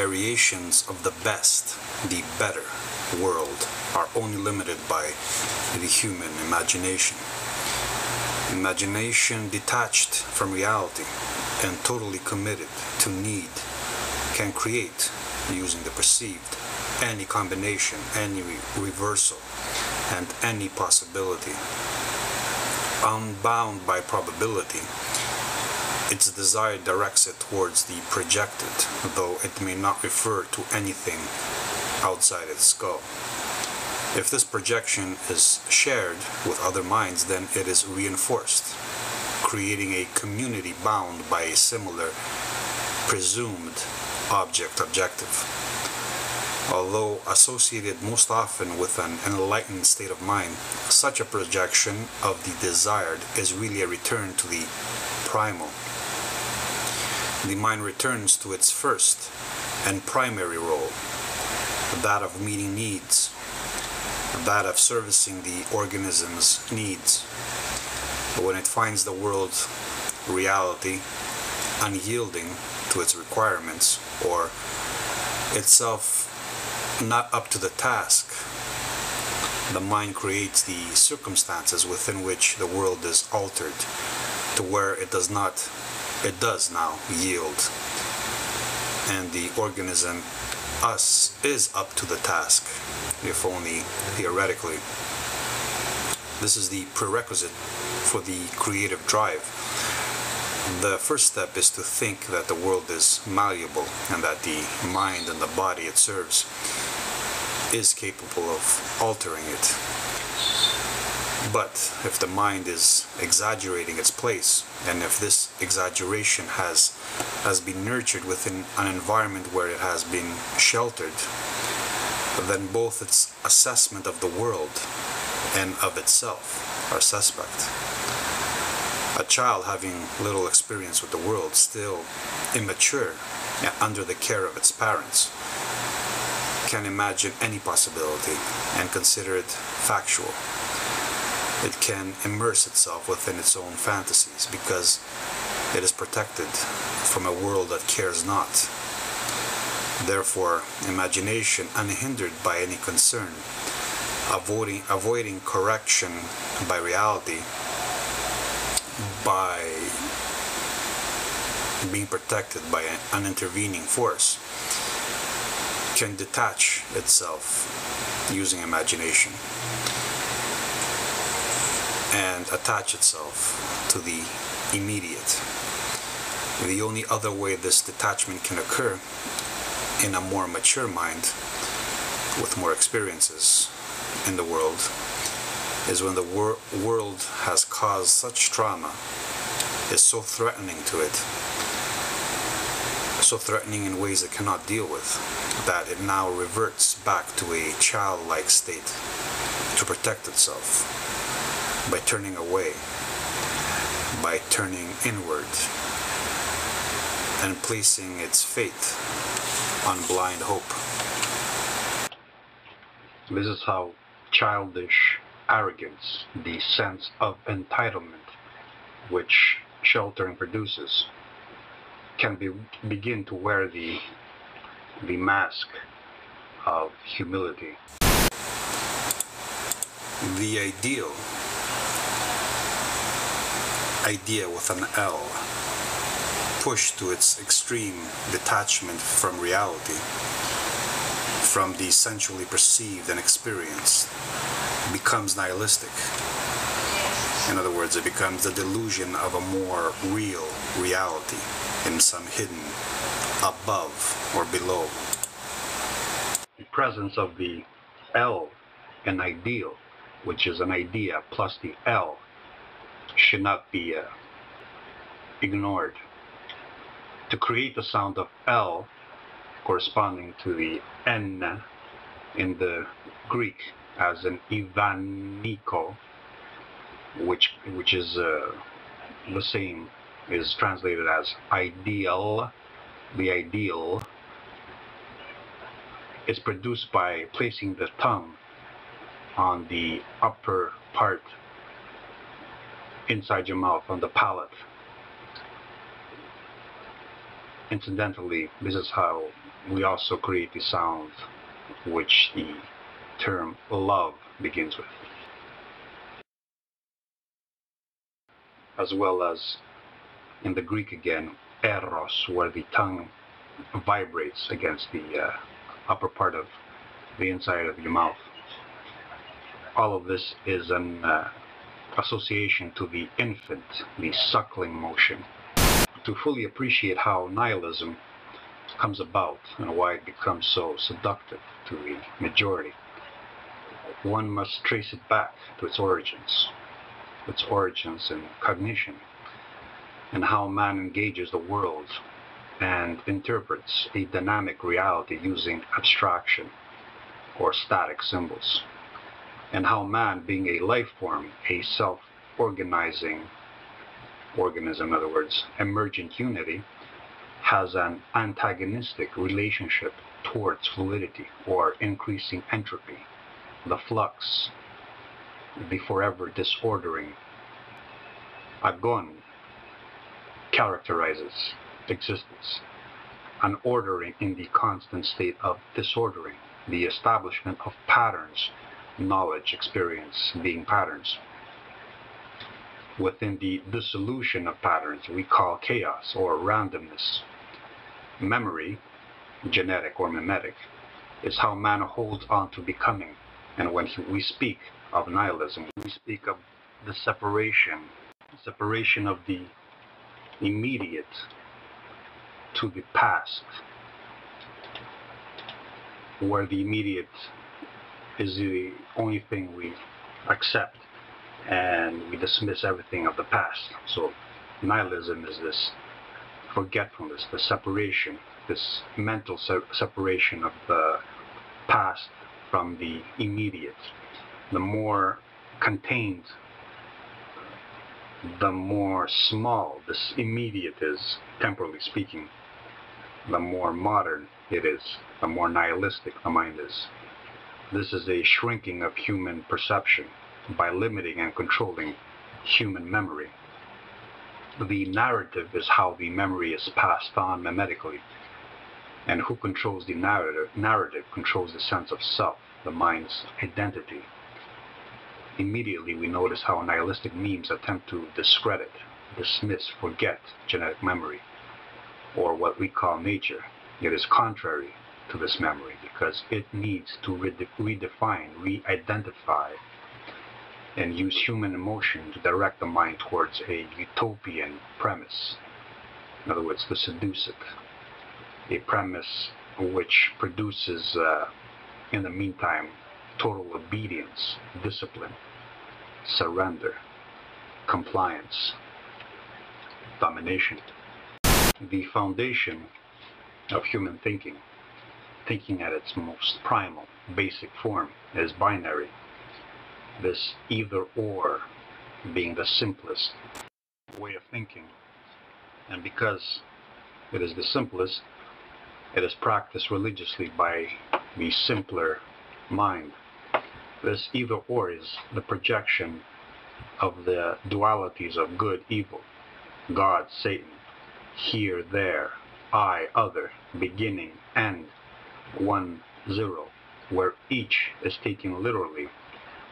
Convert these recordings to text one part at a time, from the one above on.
variations of the best, the better world are only limited by the human imagination. Imagination detached from reality and totally committed to need can create, using the perceived, any combination, any reversal, and any possibility. Unbound by probability, its desire directs it towards the projected, though it may not refer to anything outside its skull. If this projection is shared with other minds, then it is reinforced, creating a community bound by a similar presumed objective. Although associated most often with an enlightened state of mind, such a projection of the desired is really a return to the primal. The mind returns to its first and primary role, that of meeting needs, that of servicing the organism's needs. But when it finds the world, reality, unyielding to its requirements, or itself not up to the task, the mind creates the circumstances within which the world is altered to where it does now yield, and the organism, us, is up to the task, if only theoretically. This is the prerequisite for the creative drive. The first step is to think that the world is malleable and that the mind and the body it serves is capable of altering it. But if the mind is exaggerating its place, and if this exaggeration has been nurtured within an environment where it has been sheltered, then both its assessment of the world and of itself are suspect. A child having little experience with the world, still immature and under the care of its parents, can imagine any possibility and consider it factual. It can immerse itself within its own fantasies because it is protected from a world that cares not. Therefore, imagination, unhindered by any concern, avoiding correction by reality, by being protected by an intervening force, can detach itself using imagination and attach itself to the immediate. The only other way this detachment can occur in a more mature mind with more experiences in the world is when the world has caused such trauma, is so threatening to it, so threatening in ways it cannot deal with, that it now reverts back to a childlike state to protect itself by turning away, by turning inward, and placing its faith on blind hope. This is how childish arrogance, the sense of entitlement which sheltering produces, can begin to wear the mask of humility. The idea with an L, pushed to its extreme detachment from reality, from the sensually perceived and experienced, becomes nihilistic. In other words, it becomes the delusion of a more real reality in some hidden above or below. The presence of the L in ideal, which is an idea plus the L, should not be ignored. To create the sound of L corresponding to the N in the Greek as an Ivaniko, which is the same, is translated as ideal. The ideal is produced by placing the tongue on the upper part inside your mouth, on the palate. Incidentally, this is how we also create the sound which the term love begins with, as well as in the Greek again, eros, where the tongue vibrates against the upper part of the inside of your mouth. All of this is an association to the infant, the suckling motion. To fully appreciate how nihilism comes about and why it becomes so seductive to the majority, one must trace it back to its origins in cognition, and how man engages the world and interprets a dynamic reality using abstraction or static symbols, and how man, being a life form, a self-organizing organism, in other words, emergent unity, has an antagonistic relationship towards fluidity or increasing entropy, the flux, the forever disordering. Agon characterizes existence, an ordering in the constant state of disordering, the establishment of patterns, knowledge, experience being patterns. Within the dissolution of patterns we call chaos or randomness. Memory, genetic or mimetic, is how man holds on to becoming. And when we speak of nihilism, we speak of the separation of the immediate to the past, where the immediate is the only thing we accept and we dismiss everything of the past. So nihilism is this forgetfulness, the separation, this mental separation of the past from the immediate. The more contained, the more small this immediate is, temporally speaking, the more modern it is, the more nihilistic the mind is. This is a shrinking of human perception by limiting and controlling human memory. The narrative is how the memory is passed on mimetically, and who controls the narrative controls the sense of self, the mind's identity. Immediately we notice how nihilistic memes attempt to discredit, dismiss, forget genetic memory, or what we call nature. It is contrary to this memory because it needs to redefine, re-identify, and use human emotion to direct the mind towards a utopian premise. In other words, to seduce it. A premise which produces, in the meantime, total obedience, discipline, surrender, compliance, domination. The foundation of human thinking at its most primal, basic form, is binary. This either-or being the simplest way of thinking. And because it is the simplest, it is practiced religiously by the simpler mind. This either-or is the projection of the dualities of good, evil, God, Satan, here, there, I, other, beginning, end, 1, 0, where each is taken literally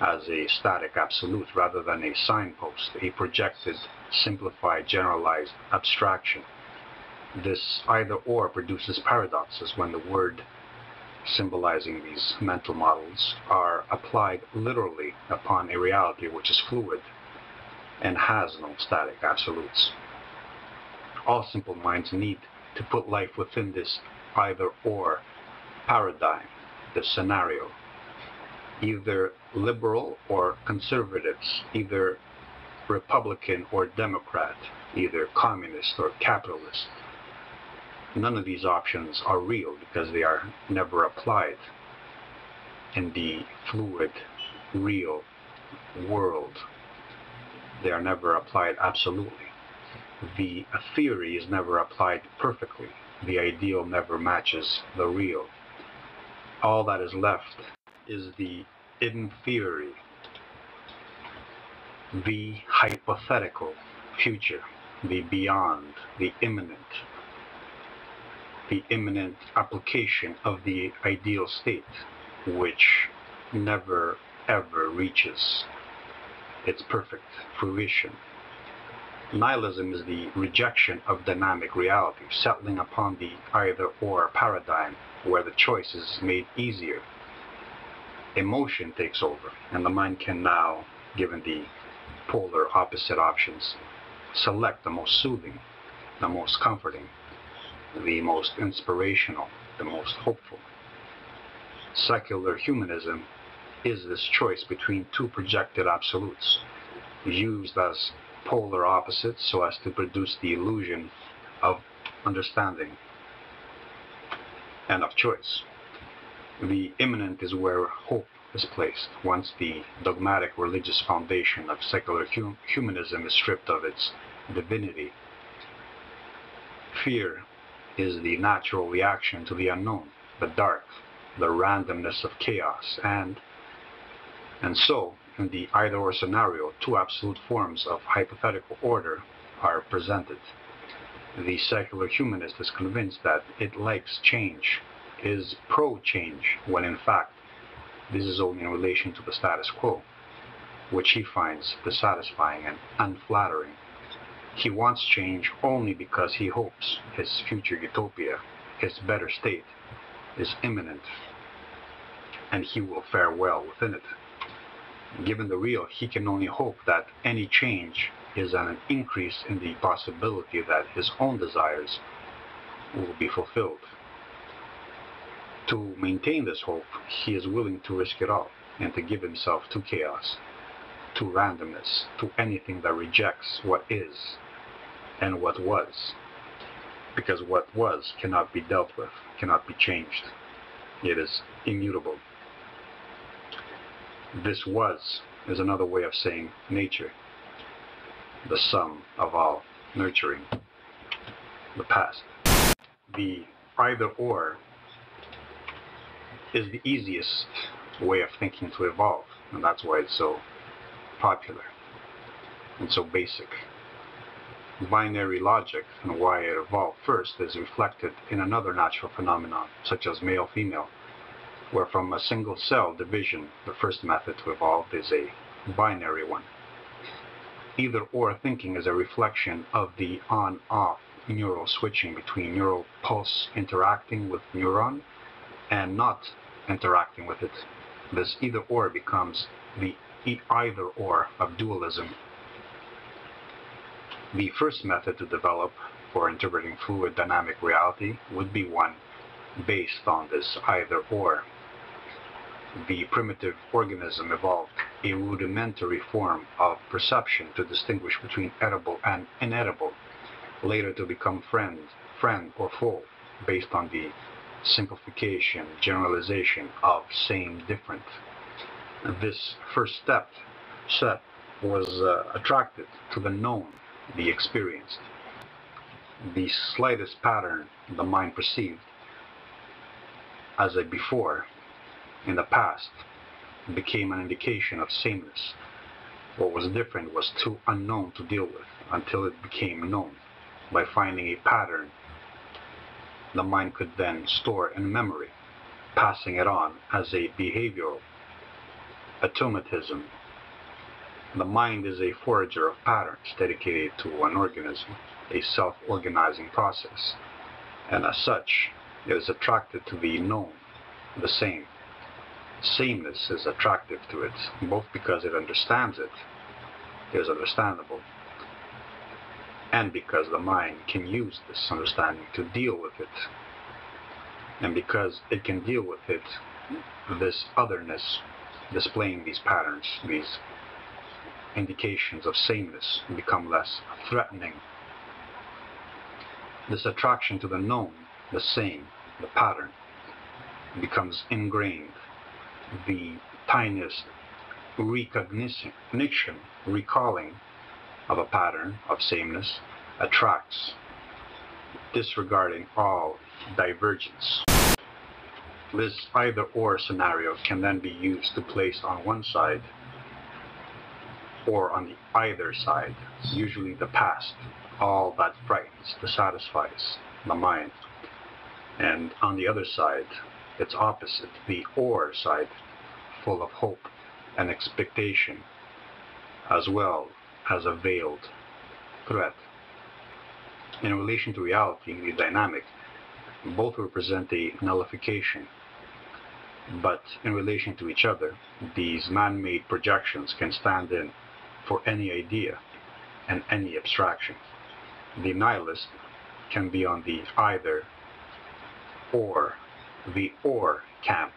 as a static absolute rather than a signpost, a projected, simplified, generalized abstraction. This either-or produces paradoxes when the word symbolizing these mental models are applied literally upon a reality which is fluid and has no static absolutes. All simple minds need to put life within this either-or paradigm, this scenario. Either liberal or conservatives, either Republican or Democrat, either communist or capitalist. None of these options are real because they are never applied in the fluid, real world. They are never applied absolutely. The theory is never applied perfectly. The ideal never matches the real. All that is left is the in theory, the hypothetical future, the beyond, the imminent. the imminent application of the ideal state, which never ever reaches its perfect fruition. Nihilism is the rejection of dynamic reality, settling upon the either-or paradigm, where the choice is made easier. Emotion takes over, and the mind can now, given the polar opposite options, select the most soothing, the most comforting, the most inspirational, the most hopeful. Secular humanism is this choice between two projected absolutes, used as polar opposites so as to produce the illusion of understanding and of choice. The immanent is where hope is placed, once the dogmatic religious foundation of secular humanism is stripped of its divinity. Fear is the natural reaction to the unknown, the dark, the randomness of chaos, and so, in the either-or scenario, two absolute forms of hypothetical order are presented. The secular humanist is convinced that it likes change, is pro-change, when in fact this is only in relation to the status quo, which he finds dissatisfying and unflattering. He wants change only because he hopes his future utopia, his better state, is imminent, and he will fare well within it. Given the real, he can only hope that any change is an increase in the possibility that his own desires will be fulfilled. To maintain this hope, he is willing to risk it all and to give himself to chaos, to randomness, to anything that rejects what is and what was, because what was cannot be dealt with, cannot be changed. It is immutable. This was is another way of saying nature, the sum of all nurturing, the past. The either-or is the easiest way of thinking to evolve, and that's why it's so popular and so basic. Binary logic and why it evolved first is reflected in another natural phenomenon, such as male-female, where from a single cell division, the first method to evolve is a binary one. Either-or thinking is a reflection of the on-off neural switching between neural pulse interacting with neuron and not interacting with it. This either-or becomes the either-or of dualism. The first method to develop for interpreting fluid dynamic reality would be one based on this either-or. The primitive organism evolved a rudimentary form of perception to distinguish between edible and inedible, later to become friend or foe, based on the simplification, generalization of same, different. This first step was attracted to the known, the experienced. The slightest pattern the mind perceived as a before in the past became an indication of sameness. What was different was too unknown to deal with until it became known. By finding a pattern, the mind could then store in memory, passing it on as a behavioral automatism. The mind is a forager of patterns dedicated to an organism, a self-organizing process, and as such, it is attracted to the known, the same. Sameness is attractive to it, both because it understands it, is understandable, and because the mind can use this understanding to deal with it. And because it can deal with it, this otherness, displaying these patterns, these indications of sameness, become less threatening. This attraction to the known, the same, the pattern, becomes ingrained. The tiniest recognition, recalling of a pattern of sameness attracts, disregarding all divergence. This either-or scenario can then be used to place on one side or on the either side, usually the past, all that frightens, dissatisfies the mind. And on the other side, its opposite, the or side, full of hope and expectation, as well as a veiled threat. In relation to reality, the dynamic, both represent a nullification, but in relation to each other, these man-made projections can stand in for any idea and any abstraction. The nihilist can be on the either or, the or camp,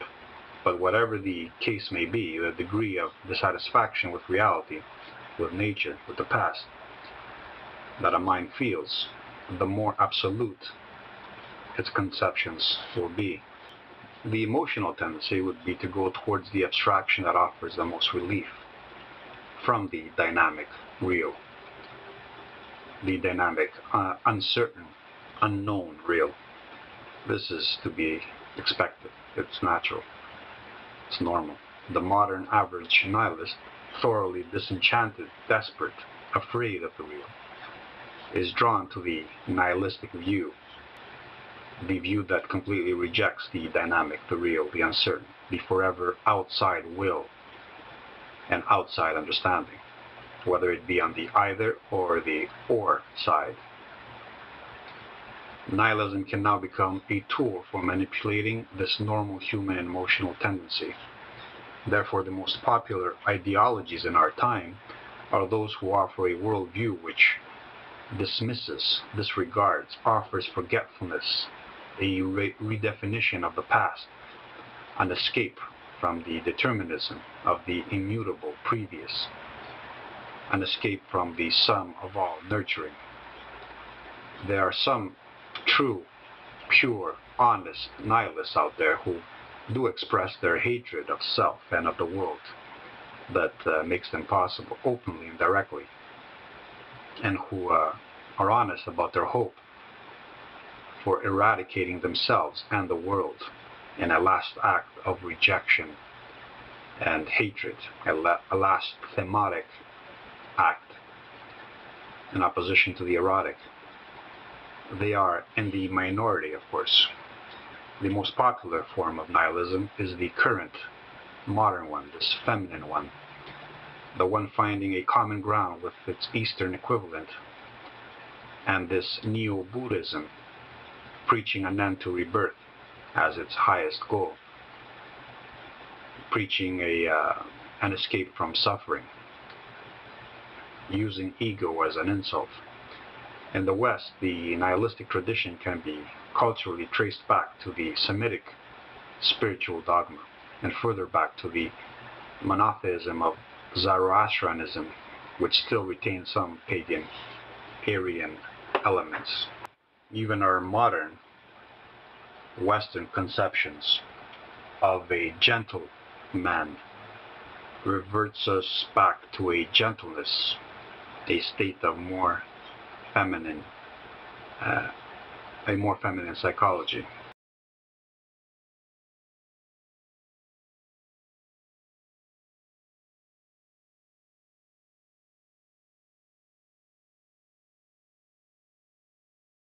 but whatever the case may be, the degree of dissatisfaction with reality, with nature, with the past, that a mind feels, the more absolute its conceptions will be. The emotional tendency would be to go towards the abstraction that offers the most relief from the dynamic real, the dynamic uncertain, unknown real. This is to be expected. It's natural. It's normal. The modern average nihilist, thoroughly disenchanted, desperate, afraid of the real, is drawn to the nihilistic view, the view that completely rejects the dynamic, the real, the uncertain, the forever outside will and outside understanding, whether it be on the either or the or side. Nihilism can now become a tool for manipulating this normal human emotional tendency. Therefore, the most popular ideologies in our time are those who offer a worldview which dismisses, disregards, offers forgetfulness, a redefinition of the past, an escape from the determinism of the immutable previous, an escape from the sum of all nurturing. There are some true, pure, honest nihilists out there who do express their hatred of self and of the world that makes them possible openly and directly, and who are honest about their hope for eradicating themselves and the world in a last act of rejection and hatred, a last thematic act in opposition to the erotic. They are in the minority, of course. The most popular form of nihilism is the current, modern one, this feminine one, the one finding a common ground with its Eastern equivalent, and this Neo-Buddhism, preaching an end to rebirth as its highest goal, preaching an escape from suffering, using ego as an insult. In the West, the nihilistic tradition can be culturally traced back to the Semitic spiritual dogma, and further back to the monotheism of Zoroastrianism, which still retains some pagan, Aryan elements. Even our modern Western conceptions of a gentle man reverts us back to a gentleness, a state of more feminine, a more feminine psychology.